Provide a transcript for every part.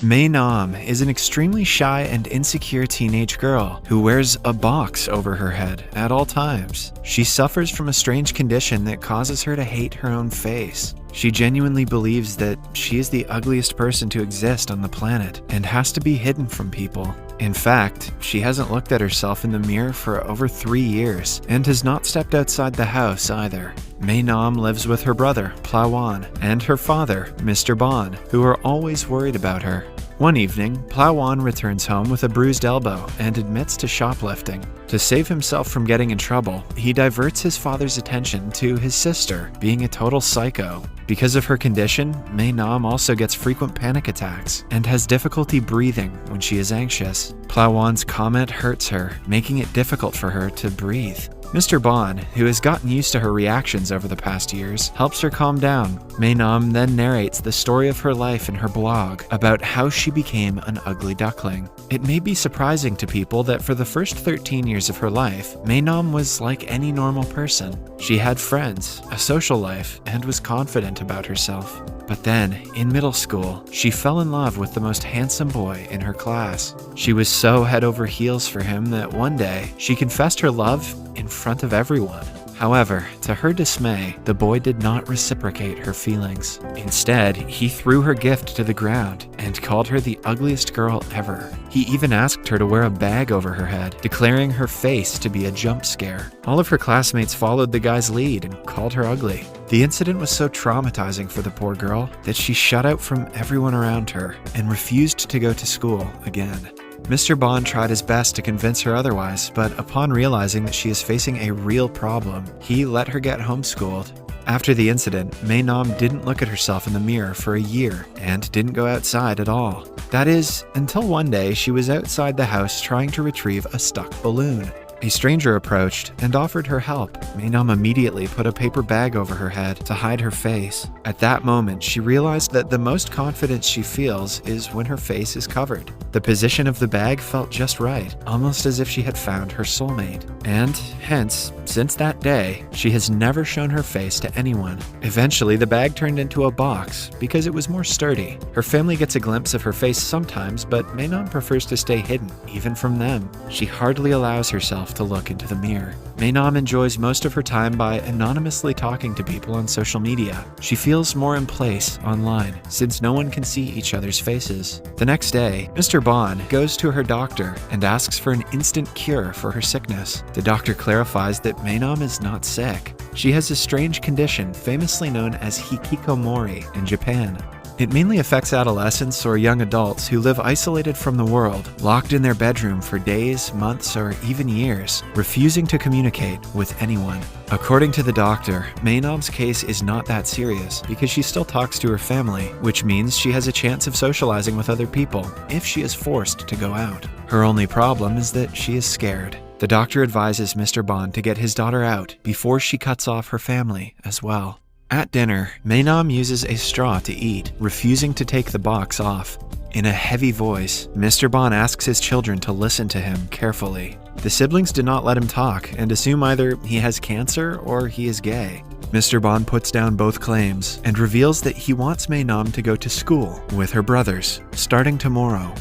Mei Nam is an extremely shy and insecure teenage girl who wears a box over her head at all times. She suffers from a strange condition that causes her to hate her own face. She genuinely believes that she is the ugliest person to exist on the planet and has to be hidden from people. In fact, she hasn't looked at herself in the mirror for over 3 years and has not stepped outside the house either. Mei Nam lives with her brother, Plawan, and her father, Mr. Bon, who are always worried about her. One evening, Plawan returns home with a bruised elbow and admits to shoplifting. To save himself from getting in trouble, he diverts his father's attention to his sister being a total psycho. Because of her condition, Mei Nam also gets frequent panic attacks and has difficulty breathing when she is anxious. Plawan's comment hurts her, making it difficult for her to breathe. Mr. Bon, who has gotten used to her reactions over the past years, helps her calm down. Mei Nam then narrates the story of her life in her blog about how she became an ugly duckling. It may be surprising to people that for the first 13 years of her life, Mei Nam was like any normal person. She had friends, a social life, and was confident about herself. But then, in middle school, she fell in love with the most handsome boy in her class. She was so head over heels for him that one day, she confessed her love in front of everyone. However, to her dismay, the boy did not reciprocate her feelings. Instead, he threw her gift to the ground and called her the ugliest girl ever. He even asked her to wear a bag over her head, declaring her face to be a jump scare. All of her classmates followed the guy's lead and called her ugly. The incident was so traumatizing for the poor girl that she shut out from everyone around her and refused to go to school again. Mr. Bon tried his best to convince her otherwise, but upon realizing that she is facing a real problem, he let her get homeschooled. After the incident, Mei Nam didn't look at herself in the mirror for a year and didn't go outside at all. That is, until one day she was outside the house trying to retrieve a stuck balloon. A stranger approached and offered her help. Mei Nam immediately put a paper bag over her head to hide her face. At that moment, she realized that the most confidence she feels is when her face is covered. The position of the bag felt just right, almost as if she had found her soulmate. And hence, since that day, she has never shown her face to anyone. Eventually, the bag turned into a box because it was more sturdy. Her family gets a glimpse of her face sometimes, but Mei Nam prefers to stay hidden, even from them. She hardly allows herself to look into the mirror. Mei Nam enjoys most of her time by anonymously talking to people on social media. She feels more in place online, since no one can see each other's faces. The next day, Mr. Bon goes to her doctor and asks for an instant cure for her sickness. The doctor clarifies that Mei Nam is not sick. She has a strange condition famously known as hikikomori in Japan. It mainly affects adolescents or young adults who live isolated from the world, locked in their bedroom for days, months, or even years, refusing to communicate with anyone. According to the doctor, Mei Nam's case is not that serious because she still talks to her family, which means she has a chance of socializing with other people if she is forced to go out. Her only problem is that she is scared. The doctor advises Mr. Bon to get his daughter out before she cuts off her family as well. At dinner, Mei Nam uses a straw to eat, refusing to take the box off. In a heavy voice, Mr. Bon asks his children to listen to him carefully. The siblings do not let him talk and assume either he has cancer or he is gay. Mr. Bon puts down both claims and reveals that he wants Mei Nam to go to school with her brothers, starting tomorrow.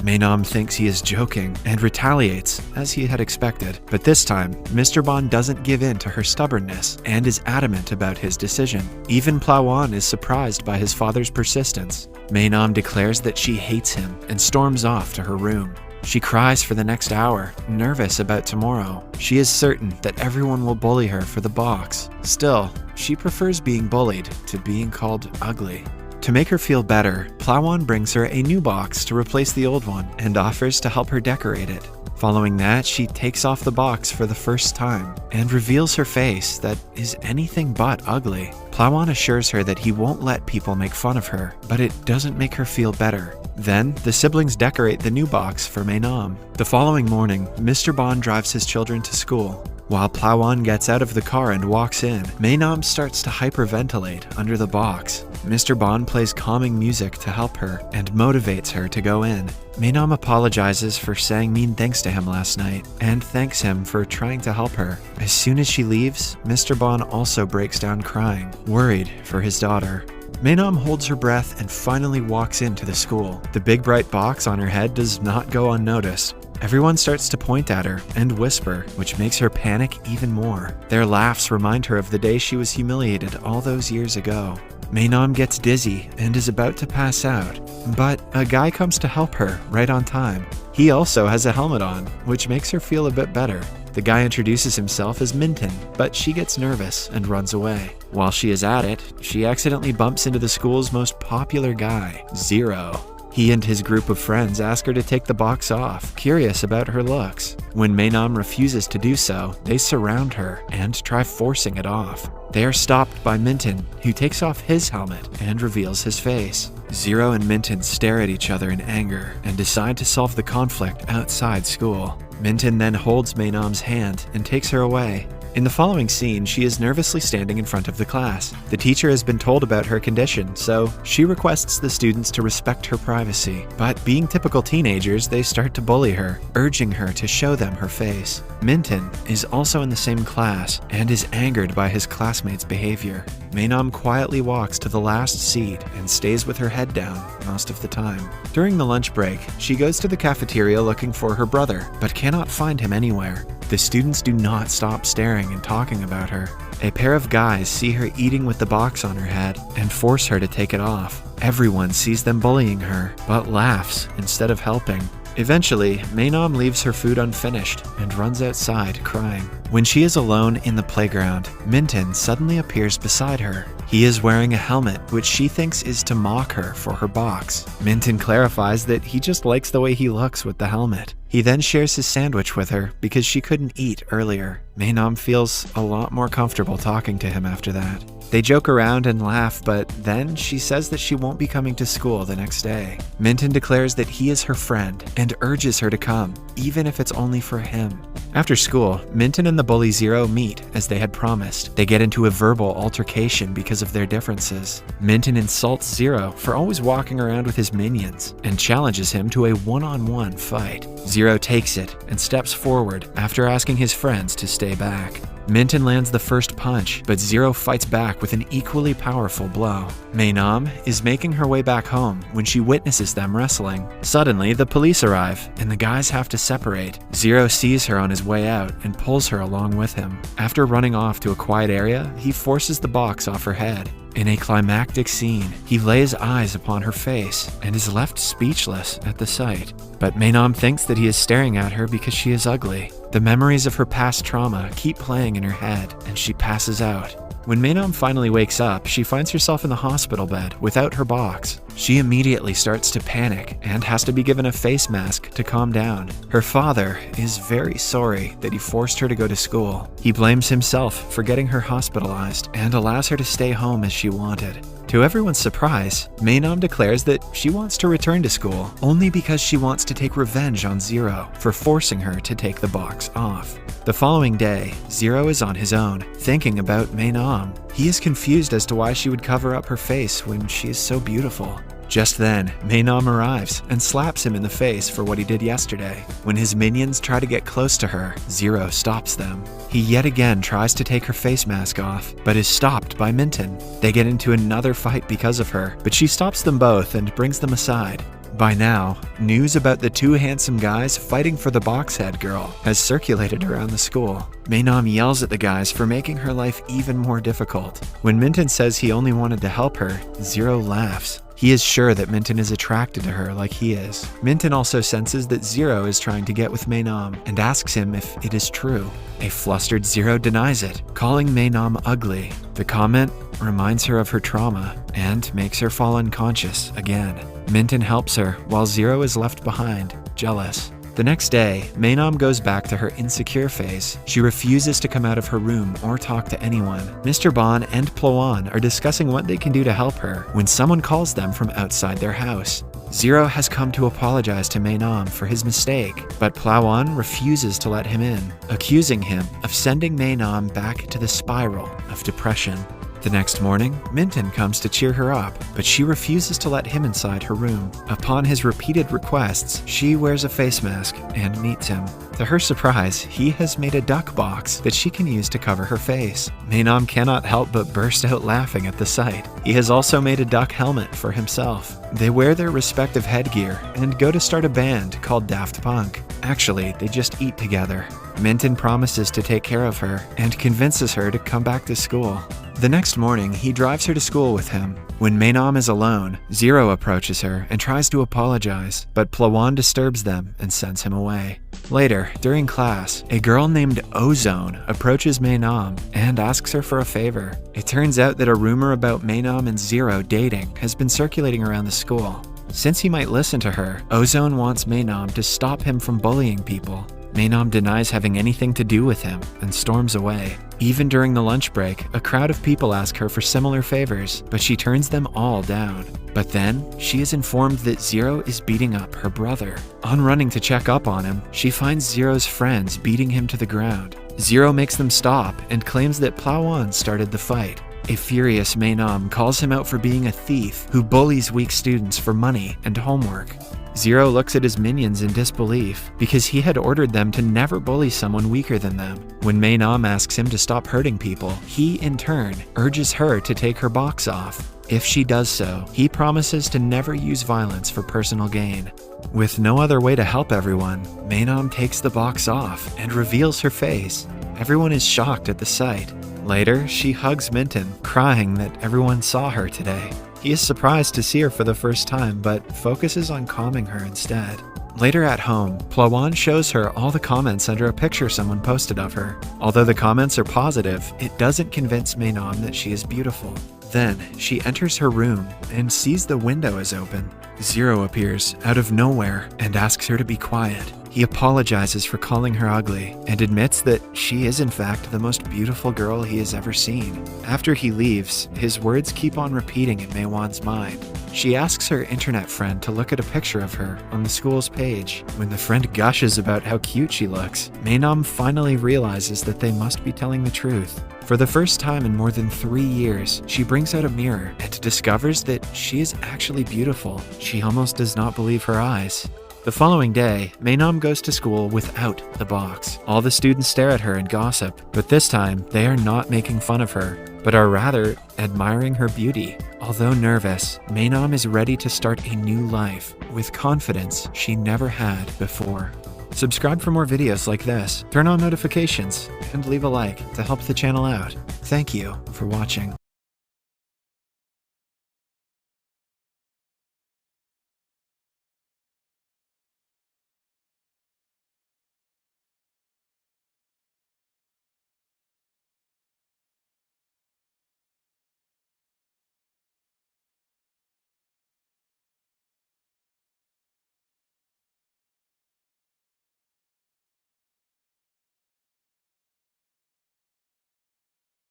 Mei Nam thinks he is joking and retaliates, as he had expected. But this time, Mr. Bon doesn't give in to her stubbornness and is adamant about his decision. Even Plawan is surprised by his father's persistence. Mei Nam declares that she hates him and storms off to her room. She cries for the next hour, nervous about tomorrow. She is certain that everyone will bully her for the box. Still, she prefers being bullied to being called ugly. To make her feel better, Plawan brings her a new box to replace the old one and offers to help her decorate it. Following that, she takes off the box for the first time and reveals her face that is anything but ugly. Plawan assures her that he won't let people make fun of her, but it doesn't make her feel better. Then, the siblings decorate the new box for Mei Nam. The following morning, Mr. Bon drives his children to school. While Plawan gets out of the car and walks in, Mei Nam starts to hyperventilate under the box. Mr. Bon plays calming music to help her and motivates her to go in. Mei Nam apologizes for saying mean things to him last night and thanks him for trying to help her. As soon as she leaves, Mr. Bon also breaks down crying, worried for his daughter. Maenam holds her breath and finally walks into the school. The big bright box on her head does not go unnoticed. Everyone starts to point at her and whisper, which makes her panic even more. Their laughs remind her of the day she was humiliated all those years ago. Maenam gets dizzy and is about to pass out, but a guy comes to help her right on time. He also has a helmet on, which makes her feel a bit better. The guy introduces himself as Minton, but she gets nervous and runs away. While she is at it, she accidentally bumps into the school's most popular guy, Zero. He and his group of friends ask her to take the box off, curious about her looks. When Maenam refuses to do so, they surround her and try forcing it off. They are stopped by Minton, who takes off his helmet and reveals his face. Zero and Minton stare at each other in anger and decide to solve the conflict outside school. Minton then holds Maenam's hand and takes her away. In the following scene, she is nervously standing in front of the class. The teacher has been told about her condition, so she requests the students to respect her privacy. But being typical teenagers, they start to bully her, urging her to show them her face. Minton is also in the same class and is angered by his classmates' behavior. Maenam quietly walks to the last seat and stays with her head down most of the time. During the lunch break, she goes to the cafeteria looking for her brother, but cannot find him anywhere. The students do not stop staring and talking about her. A pair of guys see her eating with the box on her head and force her to take it off. Everyone sees them bullying her, but laughs instead of helping. Eventually, Maenam leaves her food unfinished and runs outside crying. When she is alone in the playground, Minton suddenly appears beside her. He is wearing a helmet, which she thinks is to mock her for her box. Minton clarifies that he just likes the way he looks with the helmet. He then shares his sandwich with her because she couldn't eat earlier. Maenam feels a lot more comfortable talking to him after that. They joke around and laugh, but then she says that she won't be coming to school the next day. Minton declares that he is her friend and urges her to come, even if it's only for him. After school, Minton and the bully Zero meet as they had promised. They get into a verbal altercation because of their differences. Minton insults Zero for always walking around with his minions and challenges him to a one-on-one fight. Zero takes it and steps forward after asking his friends to stay back. Minton lands the first punch, but Zero fights back with an equally powerful blow. Maenam is making her way back home when she witnesses them wrestling. Suddenly, the police arrive, and the guys have to separate. Zero sees her on his way out and pulls her along with him. After running off to a quiet area, he forces the box off her head. In a climactic scene, he lays eyes upon her face and is left speechless at the sight. But Maenam thinks that he is staring at her because she is ugly. The memories of her past trauma keep playing in her head, and she passes out. When Maenam finally wakes up, she finds herself in the hospital bed without her box. She immediately starts to panic and has to be given a face mask to calm down. Her father is very sorry that he forced her to go to school. He blames himself for getting her hospitalized and allows her to stay home as she wanted. To everyone's surprise, Maenam declares that she wants to return to school only because she wants to take revenge on Zero for forcing her to take the box off. The following day, Zero is on his own, thinking about Maenam. He is confused as to why she would cover up her face when she is so beautiful. Just then, Maenam arrives and slaps him in the face for what he did yesterday. When his minions try to get close to her, Zero stops them. He yet again tries to take her face mask off, but is stopped by Minton. They get into another fight because of her, but she stops them both and brings them aside. By now, news about the two handsome guys fighting for the box-head girl has circulated around the school. Maenam yells at the guys for making her life even more difficult. When Minton says he only wanted to help her, Zero laughs. He is sure that Minton is attracted to her like he is. Minton also senses that Zero is trying to get with Maenam and asks him if it is true. A flustered Zero denies it, calling Maenam ugly. The comment reminds her of her trauma and makes her fall unconscious again. Minton helps her while Zero is left behind, jealous. The next day, Maenam goes back to her insecure phase. She refuses to come out of her room or talk to anyone. Mr. Bon and Ploan are discussing what they can do to help her when someone calls them from outside their house. Zero has come to apologize to Maenam for his mistake, but Ploan refuses to let him in, accusing him of sending Maenam back to the spiral of depression. The next morning, Minton comes to cheer her up, but she refuses to let him inside her room. Upon his repeated requests, she wears a face mask and meets him. To her surprise, he has made a duck box that she can use to cover her face. Maenam cannot help but burst out laughing at the sight. He has also made a duck helmet for himself. They wear their respective headgear and go to start a band called Daft Punk. Actually, they just eat together. Minton promises to take care of her and convinces her to come back to school. The next morning, he drives her to school with him. When Maenam is alone, Zero approaches her and tries to apologize, but Plawan disturbs them and sends him away. Later, during class, a girl named Ozone approaches Maenam and asks her for a favor. It turns out that a rumor about Maenam and Zero dating has been circulating around the school. Since he might listen to her, Ozone wants Maenam to stop him from bullying people. Maenam denies having anything to do with him and storms away. Even during the lunch break, a crowd of people ask her for similar favors, but she turns them all down. But then, she is informed that Zero is beating up her brother. On running to check up on him, she finds Zero's friends beating him to the ground. Zero makes them stop and claims that Plawan started the fight. A furious Maenam calls him out for being a thief who bullies weak students for money and homework. Zero looks at his minions in disbelief because he had ordered them to never bully someone weaker than them. When Maenam asks him to stop hurting people, he, in turn, urges her to take her box off. If she does so, he promises to never use violence for personal gain. With no other way to help everyone, Maenam takes the box off and reveals her face. Everyone is shocked at the sight. Later, she hugs Minton, crying that everyone saw her today. He is surprised to see her for the first time, but focuses on calming her instead. Later at home, Plawan shows her all the comments under a picture someone posted of her. Although the comments are positive, it doesn't convince Maenam that she is beautiful. Then, she enters her room and sees the window is open. Zero appears out of nowhere and asks her to be quiet. He apologizes for calling her ugly and admits that she is in fact the most beautiful girl he has ever seen. After he leaves, his words keep on repeating in Maywan's mind. She asks her internet friend to look at a picture of her on the school's page. When the friend gushes about how cute she looks, Maenam finally realizes that they must be telling the truth. For the first time in more than 3 years, she brings out a mirror and discovers that she is actually beautiful. She almost does not believe her eyes. The following day, Maenam goes to school without the box. All the students stare at her and gossip, but this time, they are not making fun of her, but are rather admiring her beauty. Although nervous, Maenam is ready to start a new life with confidence she never had before. Subscribe for more videos like this, turn on notifications, and leave a like to help the channel out. Thank you for watching.